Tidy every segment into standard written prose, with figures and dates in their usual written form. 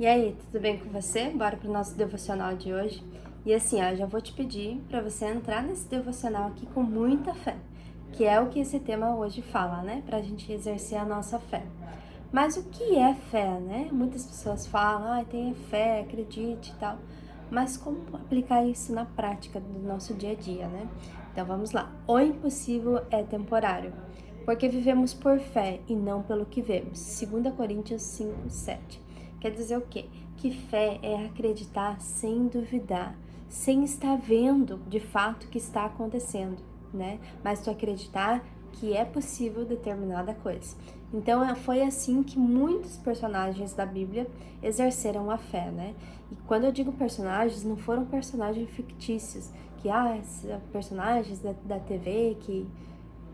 E aí, tudo bem com você? Bora pro nosso devocional de hoje. E assim, já vou te pedir para você entrar nesse devocional aqui com muita fé, que é o que esse tema hoje fala, né? Pra gente exercer a nossa fé. Mas o que é fé, né? Muitas pessoas falam, tenha fé, acredite e tal. Mas como aplicar isso na prática do nosso dia a dia, né? Então vamos lá. O impossível é temporário, porque vivemos por fé e não pelo que vemos. 2 Coríntios 5:7. Quer dizer o quê? Que fé é acreditar sem duvidar, sem estar vendo de fato o que está acontecendo, né? Mas tu acreditar que é possível determinada coisa. Então foi assim que muitos personagens da Bíblia exerceram a fé, né? E quando eu digo personagens, não foram personagens fictícios, que personagens da TV que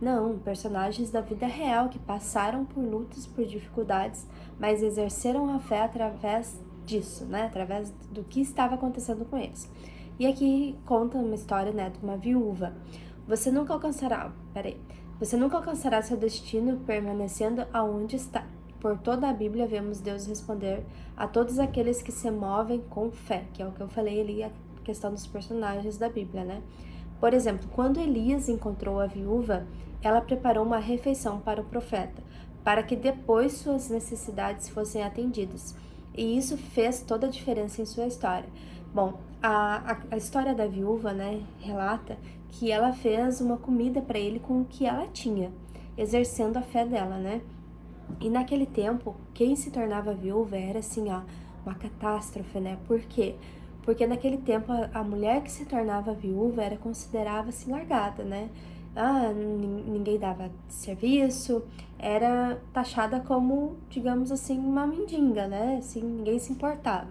não, personagens da vida real que passaram por lutas, por dificuldades, mas exerceram a fé através disso, né? Através do que estava acontecendo com eles. E aqui conta uma história, né, de uma viúva. Você nunca alcançará seu destino permanecendo aonde está. Por toda a Bíblia vemos Deus responder a todos aqueles que se movem com fé, que é o que eu falei ali, a questão dos personagens da Bíblia, né? Por exemplo, quando Elias encontrou a viúva, ela preparou uma refeição para o profeta, para que depois suas necessidades fossem atendidas. E isso fez toda a diferença em sua história. Bom, a história da viúva, né, relata que ela fez uma comida para ele com o que ela tinha, exercendo a fé dela, né? E naquele tempo, quem se tornava viúva era assim, uma catástrofe, né? Por quê? Porque naquele tempo a mulher que se tornava viúva era considerava-se largada, né? Ninguém dava serviço, era taxada como, digamos assim, uma mendiga, né? Assim, ninguém se importava.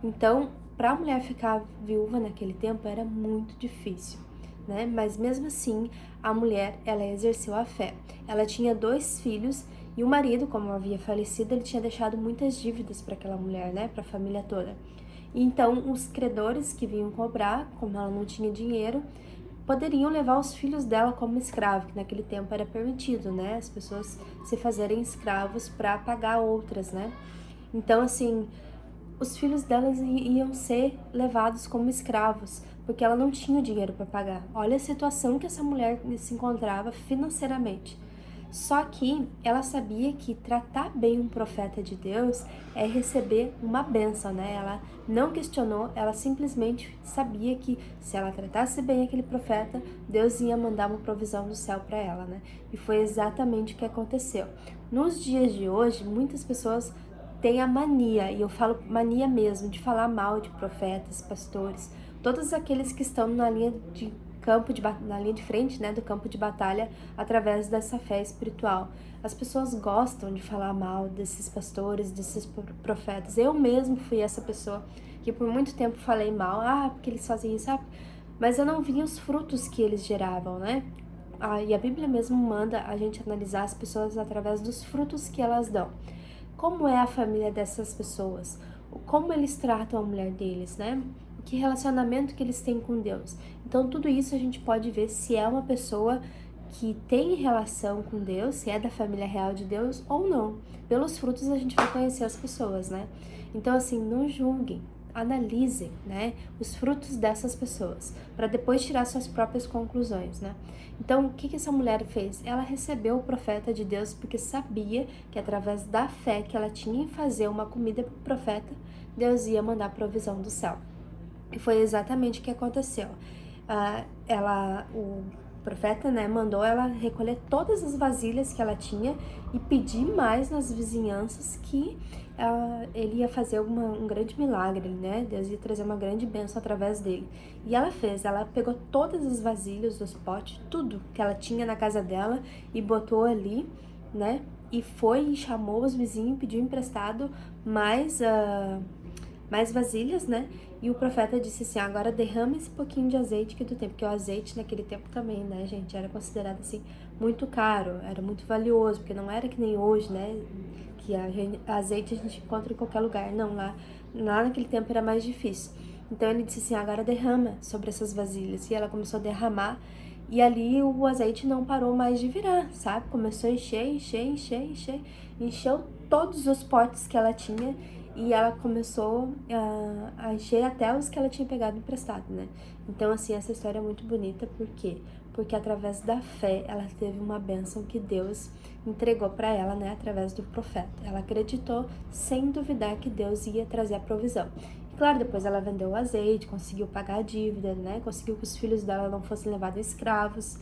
Então, para a mulher ficar viúva naquele tempo era muito difícil, né? Mas mesmo assim, a mulher, ela exerceu a fé. Ela tinha 2 filhos e o marido, como havia falecido, ele tinha deixado muitas dívidas para aquela mulher, né? Para a família toda. Então, os credores que vinham cobrar, como ela não tinha dinheiro, poderiam levar os filhos dela como escravo, que naquele tempo era permitido, né? As pessoas se fazerem escravos para pagar outras, né? Então, assim, os filhos delas iam ser levados como escravos, porque ela não tinha dinheiro para pagar. Olha a situação que essa mulher se encontrava financeiramente. Só que ela sabia que tratar bem um profeta de Deus é receber uma bênção, né? Ela não questionou, ela simplesmente sabia que se ela tratasse bem aquele profeta, Deus ia mandar uma provisão do céu para ela, né? E foi exatamente o que aconteceu. Nos dias de hoje, muitas pessoas têm a mania, e eu falo mania mesmo, de falar mal de profetas, pastores, todos aqueles que estão na linha de frente, né, do campo de batalha, através dessa fé espiritual. As pessoas gostam de falar mal desses pastores, desses profetas. Eu mesmo fui essa pessoa que por muito tempo falei mal, porque eles fazem isso, mas eu não via os frutos que eles geravam, né? E a Bíblia mesmo manda a gente analisar as pessoas através dos frutos que elas dão. Como é a família dessas pessoas? Como eles tratam a mulher deles, né? Que relacionamento que eles têm com Deus. Então, tudo isso a gente pode ver se é uma pessoa que tem relação com Deus, se é da família real de Deus ou não. Pelos frutos a gente vai conhecer as pessoas, né? Então, assim, não julguem, analisem, né, os frutos dessas pessoas, para depois tirar suas próprias conclusões, né? Então, o que essa mulher fez? Ela recebeu o profeta de Deus porque sabia que através da fé que ela tinha em fazer uma comida para o profeta, Deus ia mandar provisão do céu. E foi exatamente o que aconteceu. O profeta, né, mandou ela recolher todas as vasilhas que ela tinha e pedir mais nas vizinhanças que ele ia fazer um grande milagre, né? Deus ia trazer uma grande bênção através dele. E ela pegou todas as vasilhas, os potes, tudo que ela tinha na casa dela e botou ali, né? E foi e chamou os vizinhos, pediu emprestado mais vasilhas, né? E o profeta disse assim, agora derrama esse pouquinho de azeite que tu tem, porque o azeite naquele tempo também, né, gente, era considerado assim muito caro, era muito valioso, porque não era que nem hoje, né, que azeite a gente encontra em qualquer lugar, não, lá naquele tempo era mais difícil. Então ele disse assim, agora derrama sobre essas vasilhas, e ela começou a derramar, e ali o azeite não parou mais de virar, sabe? Começou a encher, encheu todos os potes que ela tinha, e ela começou a encher até os que ela tinha pegado emprestado, né? Então, assim, essa história é muito bonita, por quê? Porque através da fé, ela teve uma bênção que Deus entregou para ela, né, através do profeta. Ela acreditou sem duvidar que Deus ia trazer a provisão. E, claro, depois ela vendeu o azeite, conseguiu pagar a dívida, né, conseguiu que os filhos dela não fossem levados escravos.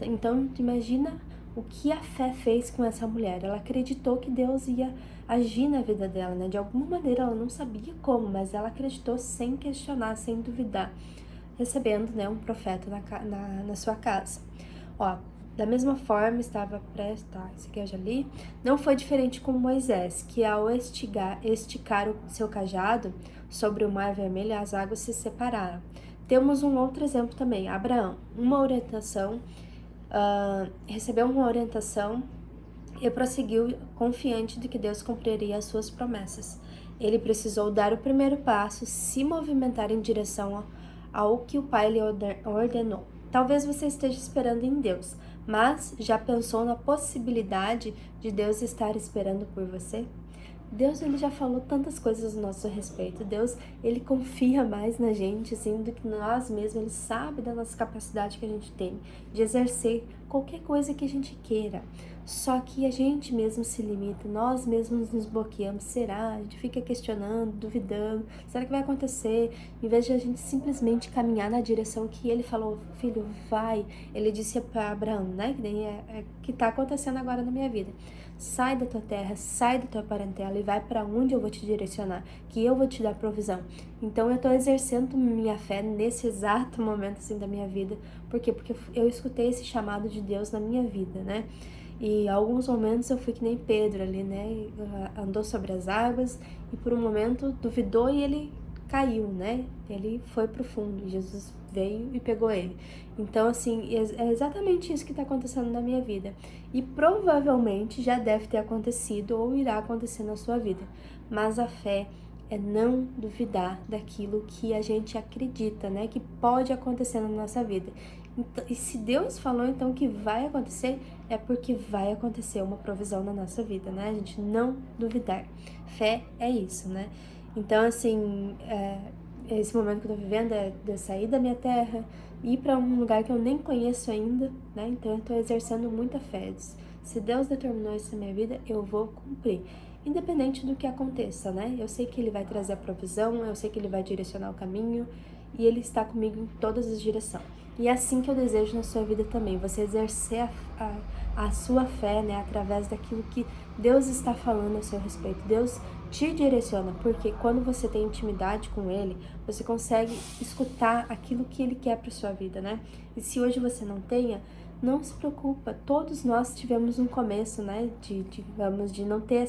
Então, imagina o que a fé fez com essa mulher. Ela acreditou que Deus ia agir na vida dela, né? De alguma maneira, ela não sabia como, mas ela acreditou sem questionar, sem duvidar, recebendo, né, um profeta na sua casa. Ó, da mesma forma, estava prestes, tá, isso aqui eu já li, não foi diferente com Moisés, que ao esticar o seu cajado sobre o mar vermelho, as águas se separaram. Temos um outro exemplo também, Abraão, recebeu uma orientação e prosseguiu confiante de que Deus cumpriria as suas promessas. Ele precisou dar o primeiro passo, se movimentar em direção ao que o Pai lhe ordenou. Talvez você esteja esperando em Deus, mas já pensou na possibilidade de Deus estar esperando por você? Deus, ele já falou tantas coisas a nosso respeito. Deus, ele confia mais na gente, assim, do que nós mesmos. Ele sabe da nossa capacidade que a gente tem de exercer qualquer coisa que a gente queira. Só que a gente mesmo se limita, nós mesmos nos bloqueamos. Será? A gente fica questionando, duvidando. Será que vai acontecer? Em vez de a gente simplesmente caminhar na direção que ele falou, filho, vai. Ele disse para Abraão, né? Que nem que tá acontecendo agora na minha vida. Sai da tua terra, sai da tua parentela e vai para onde eu vou te direcionar, que eu vou te dar provisão. Então eu tô exercendo minha fé nesse exato momento assim da minha vida. Por quê? Porque eu escutei esse chamado de Deus na minha vida, né? E alguns momentos eu fui que nem Pedro ali, né? Andou sobre as águas e por um momento duvidou e ele caiu, né? Ele foi pro fundo. Jesus veio e pegou ele. Então, assim, é exatamente isso que está acontecendo na minha vida. E provavelmente já deve ter acontecido ou irá acontecer na sua vida. Mas a fé é não duvidar daquilo que a gente acredita, né? Que pode acontecer na nossa vida. Então, e se Deus falou então que vai acontecer, é porque vai acontecer uma provisão na nossa vida, né? A gente não duvidar. Fé é isso, né? Então, assim, esse momento que eu tô vivendo é de eu sair da minha terra, ir para um lugar que eu nem conheço ainda, né? Então, eu tô exercendo muita fé. Se Deus determinou isso na minha vida, eu vou cumprir. Independente do que aconteça, né? Eu sei que Ele vai trazer a provisão, eu sei que Ele vai direcionar o caminho e Ele está comigo em todas as direções. E é assim que eu desejo na sua vida também, você exercer a sua fé, né? Através daquilo que Deus está falando a seu respeito. Deus te direciona, porque quando você tem intimidade com Ele, você consegue escutar aquilo que Ele quer para sua vida, né? E se hoje você não tenha, não se preocupa, todos nós tivemos um começo, né, de não ter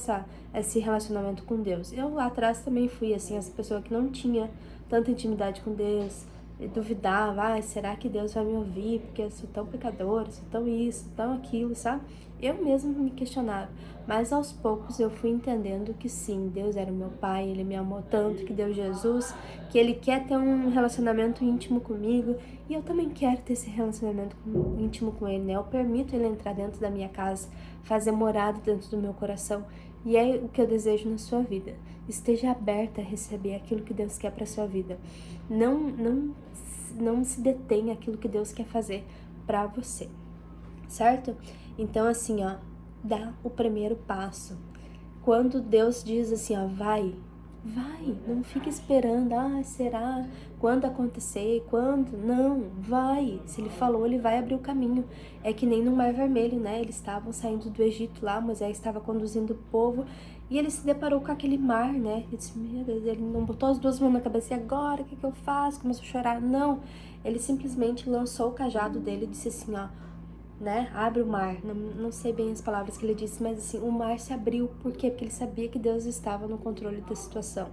esse relacionamento com Deus. Eu lá atrás também fui, assim, essa pessoa que não tinha tanta intimidade com Deus, e duvidava, será que Deus vai me ouvir, porque eu sou tão pecadora, sou tão isso, tão aquilo, sabe? Eu mesma me questionava, mas aos poucos eu fui entendendo que sim, Deus era o meu pai, Ele me amou tanto, que deu Jesus, que Ele quer ter um relacionamento íntimo comigo, e eu também quero ter esse relacionamento íntimo com Ele, né? Eu permito Ele entrar dentro da minha casa, fazer morada dentro do meu coração, e é o que eu desejo na sua vida. Esteja aberta a receber aquilo que Deus quer para sua vida. Não se detenha aquilo que Deus quer fazer para você, certo? Então, assim, ó, dá o primeiro passo. Quando Deus diz assim, ó, vai, não fica esperando, será? Quando acontecer? Quando? Não, vai. Se Ele falou, Ele vai abrir o caminho. É que nem no Mar Vermelho, né? Eles estavam saindo do Egito lá, Moisés estava conduzindo o povo e ele se deparou com aquele mar, né? Ele disse, meu Deus, ele não botou as duas mãos na cabeça e agora, o que eu faço? Começou a chorar. Não, ele simplesmente lançou o cajado dele e disse assim, ó, né? Abre o mar. Não sei bem as palavras que ele disse, mas assim, o mar se abriu. Por quê? Porque ele sabia que Deus estava no controle da situação.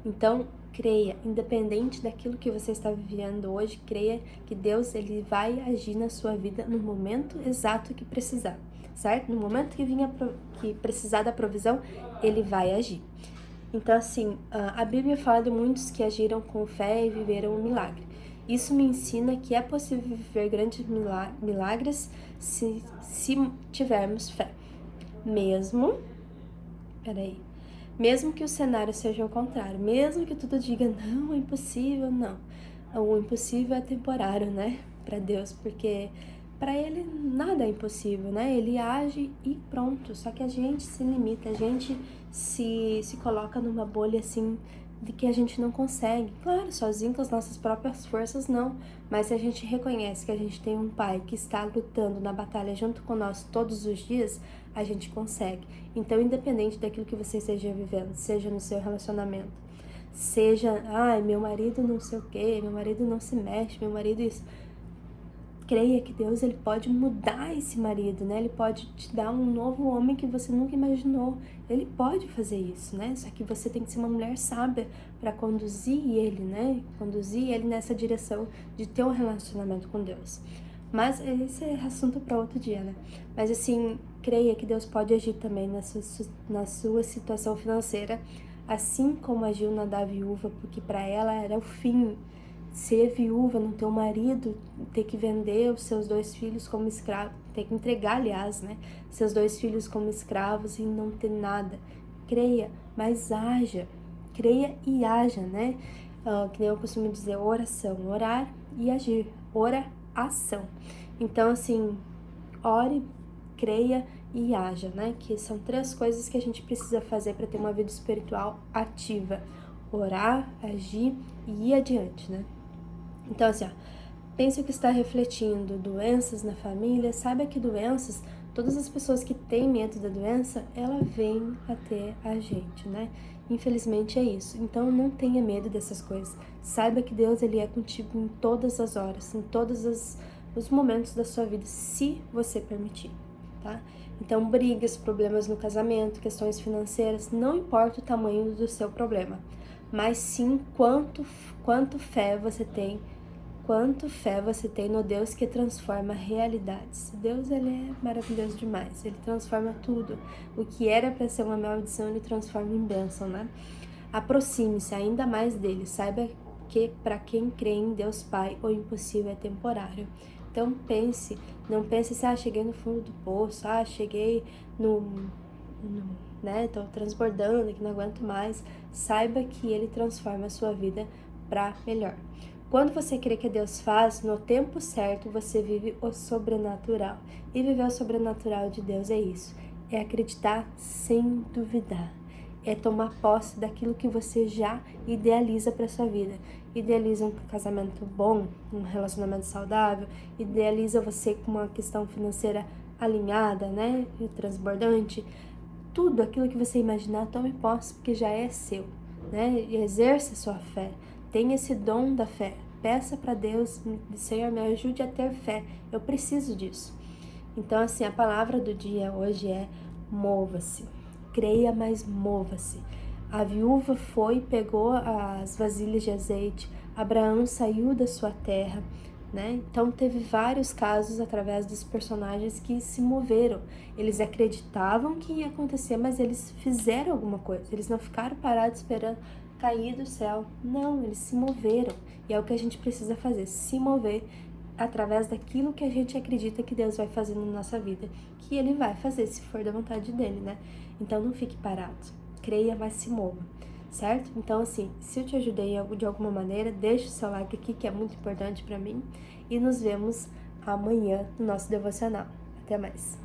Então, creia, independente daquilo que você está vivendo hoje, creia que Deus, Ele vai agir na sua vida no momento exato que precisar, certo? No momento que precisar da provisão, Ele vai agir. Então, assim, a Bíblia fala de muitos que agiram com fé e viveram um milagre. Isso me ensina que é possível viver grandes milagres se tivermos fé. Mesmo Mesmo que o cenário seja o contrário, mesmo que tudo diga, não, é impossível, não. O impossível é temporário, né, para Deus, porque para Ele nada é impossível, né? Ele age e pronto. Só que a gente se limita, a gente se coloca numa bolha assim de que a gente não consegue. Claro, sozinho com as nossas próprias forças, não. Mas se a gente reconhece que a gente tem um pai que está lutando na batalha junto com nós todos os dias, a gente consegue. Então, independente daquilo que você esteja vivendo, seja no seu relacionamento, seja, ai, meu marido não sei o quê, meu marido não se mexe, meu marido isso. Creia que Deus, ele pode mudar esse marido, né? Ele pode te dar um novo homem que você nunca imaginou. Ele pode fazer isso, né? Só que você tem que ser uma mulher sábia para conduzir ele, né? Conduzir ele nessa direção de ter um relacionamento com Deus. Mas esse é assunto para outro dia, né? Mas assim, creia que Deus pode agir também na sua situação financeira, assim como agiu na da viúva, porque para ela era o fim ser viúva, não ter um marido, ter que vender os seus 2 filhos como escravos, ter que entregar, aliás, né, seus 2 filhos como escravos e não ter nada. Creia, mas haja. Creia e haja, né? Que nem eu costumo dizer, oração, orar e agir. Ação. Então, assim, ore, creia e haja, né? Que são 3 coisas que a gente precisa fazer para ter uma vida espiritual ativa. Orar, agir e ir adiante, né? Então, assim, ó, pense o que está refletindo doenças na família, saiba que doenças, todas as pessoas que têm medo da doença, ela vem até a gente, né? Infelizmente é isso. Então, não tenha medo dessas coisas. Saiba que Deus, ele é contigo em todas as horas, em todos os momentos da sua vida, se você permitir, tá? Então, brigas, problemas no casamento, questões financeiras, não importa o tamanho do seu problema, mas sim quanto fé você tem. Quanto fé você tem no Deus que transforma realidades. Deus, ele é maravilhoso demais. Ele transforma tudo. O que era para ser uma maldição, ele transforma em bênção, né? Aproxime-se ainda mais dele. Saiba que para quem crê em Deus Pai, o impossível é temporário. Então pense, não pense assim, cheguei no fundo do poço, cheguei né, tô transbordando, que não aguento mais. Saiba que ele transforma a sua vida para melhor. Quando você crê que Deus faz, no tempo certo, você vive o sobrenatural. E viver o sobrenatural de Deus é isso. É acreditar sem duvidar. É tomar posse daquilo que você já idealiza para sua vida. Idealiza um casamento bom, um relacionamento saudável, idealiza você com uma questão financeira alinhada, né, e transbordante. Tudo aquilo que você imaginar, tome posse, porque já é seu, né? E exerça a sua fé. Tenha esse dom da fé. Peça para Deus, Senhor, me ajude a ter fé. Eu preciso disso. Então, assim, a palavra do dia hoje é mova-se. Creia, mas mova-se. A viúva foi, pegou as vasilhas de azeite. Abraão saiu da sua terra, né? Então, teve vários casos através dos personagens que se moveram. Eles acreditavam que ia acontecer, mas eles fizeram alguma coisa. Eles não ficaram parados esperando cair do céu. Não, eles se moveram. E é o que a gente precisa fazer, se mover através daquilo que a gente acredita que Deus vai fazer na nossa vida, que Ele vai fazer se for da vontade dEle, né? Então não fique parado, creia, mas se mova, certo? Então assim, se eu te ajudei de alguma maneira, deixa o seu like aqui, que é muito importante para mim, e nos vemos amanhã no nosso devocional. Até mais!